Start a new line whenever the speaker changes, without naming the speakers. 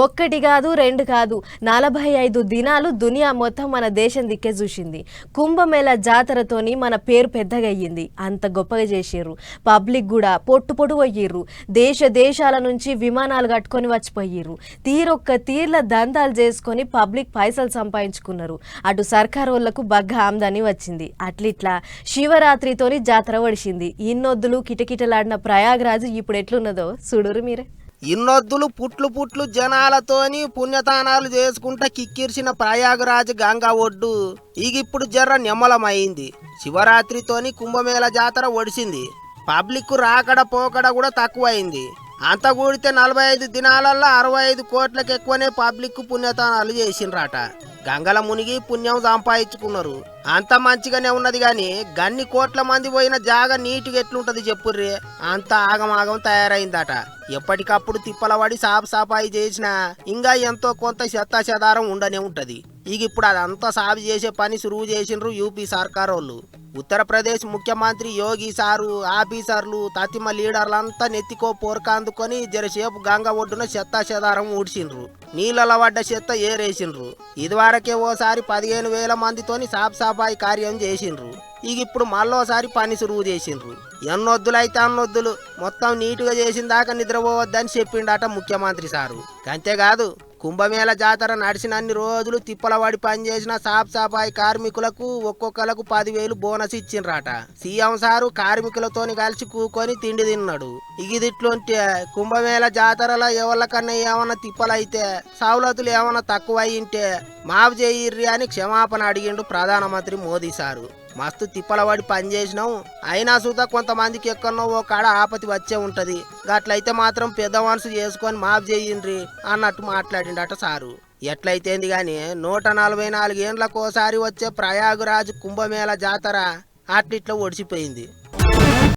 ఒక్కటి కాదు రెండు కాదు 45 దినాలు దునియా మొత్తం మన దేశం దిక్కే చూసింది. కుంభమేళ జాతరతోని మన పేరు పెద్దగా అయ్యింది. అంత గొప్పగా చేసిర్రు. పబ్లిక్ కూడా పొట్టు పోయిర్రు. దేశాల నుంచి విమానాలు కట్టుకొని వచ్చిపోయిర్రు. తీర్ల దందాలు చేసుకొని పబ్లిక్ పైసలు సంపాదించుకున్నారు. అటు సర్కారు వాళ్ళకు బగ్గ ఆమ్దాని వచ్చింది. అట్లిట్లా శివరాత్రితోని జాతర వడిసింది. ఇన్నొద్దులు కిటకిటలాడిన ప్రయాగరాజు ఇప్పుడు ఎట్లున్నదో చూడురు మీరే.
ఇన్నొద్దులు పుట్లు జనాలతోని పుణ్యతానాలు చేసుకుంటా కిక్కిర్చిన ప్రయాగరాజ్ గంగా ఒడ్డు ఇప్పుడు జర్ర నిమ్మలమైంది. శివరాత్రితోని కుంభమేళ జాతర ఒడిసింది. పబ్లిక్ రాకడ పోకడ కూడా తక్కువైంది. అంత కూడితే 45 దినాలల్లో 65 కోట్లకు ఎక్కువనే పబ్లిక్ పుణ్యతానాలు చేసిండ్రట. గంగల మునిగి పుణ్యం సంపాదించుకున్నారు. అంత మంచిగానే ఉన్నది గాని గన్ని కోట్ల మంది పోయిన జాగ నీటిగా ఎట్లుంటది చెప్పుర్రి. అంత ఆగమాగం తయారైందట. ఎప్పటికప్పుడు తిప్పలవాడి సాపాయి చేసినా ఇంకా ఎంతో కొంత చెత్తాచెదారం ఉండనే ఉంటది. ఇప్పుడు అదంతా సాగు చేసే పని సురువు చేసిండ్రు యూపీ సర్కార్ వాళ్ళు. ఉత్తరప్రదేశ్ ముఖ్యమంత్రి యోగి సారు, ఆఫీసర్లు, తతిమ లీడర్లంతా నెత్తికో పోరకాందుకొని జరసేపు గంగ ఒడ్డున చెత్తాచెదారం ఊడ్చిండ్రు. నీళ్ళ పడ్డ చెత్త ఏరేసిండ్రు. ఇదివరకే ఓసారి 15,000 మందితోని సాపాయి కార్యం చేసిండ్రు. ఇప్పుడు మళ్ళోసారి పని సురువు చేసిండ్రు. ఎన్నొద్దులైతే అన్నొద్దులు మొత్తం నీటుగా చేసిన దాకా నిద్రపోవద్దని చెప్పిండట ముఖ్యమంత్రి సారు. అంతేకాదు కుంభమేళ జాతర నడిచినన్ని రోజులు తిప్పలవాడి పనిచేసిన సాపాయి కార్మికులకు ఒక్కొక్కలకు 10,000 బోనస్ ఇచ్చిండ్రట. సీఎం సారు కార్మికులతోని కలిసి కూకొని తిండి తిన్నాడు. ఇదిట్లుంటే కుంభమేళ జాతరలో ఎవరికన్నా ఏమన్నా తిప్పలైతే సౌలతులు ఏమన్నా తక్కువ అయింటే మాఫ్ చేయిర్రి అని క్షమాపణ అడిగిండు ప్రధానమంత్రి మోదీ సారు. మస్తు తిప్పలవాడి పనిచేసినాం, అయినా సుతా కొంతమందికి ఎక్కడో ఓ కాడ ఆపతి వచ్చే ఉంటది. గట్లయితే మాత్రం పెద్ద మనసు చేసుకొని మాఫ్ చేయండ్రి అన్నట్టు మాట్లాడిండట సారు. ఎట్లయితేంది గాని 144 ఏండ్లకోసారి వచ్చే ప్రయాగరాజ్ కుంభమేళ జాతర అట్లిట్లా ఒడిసిపోయింది.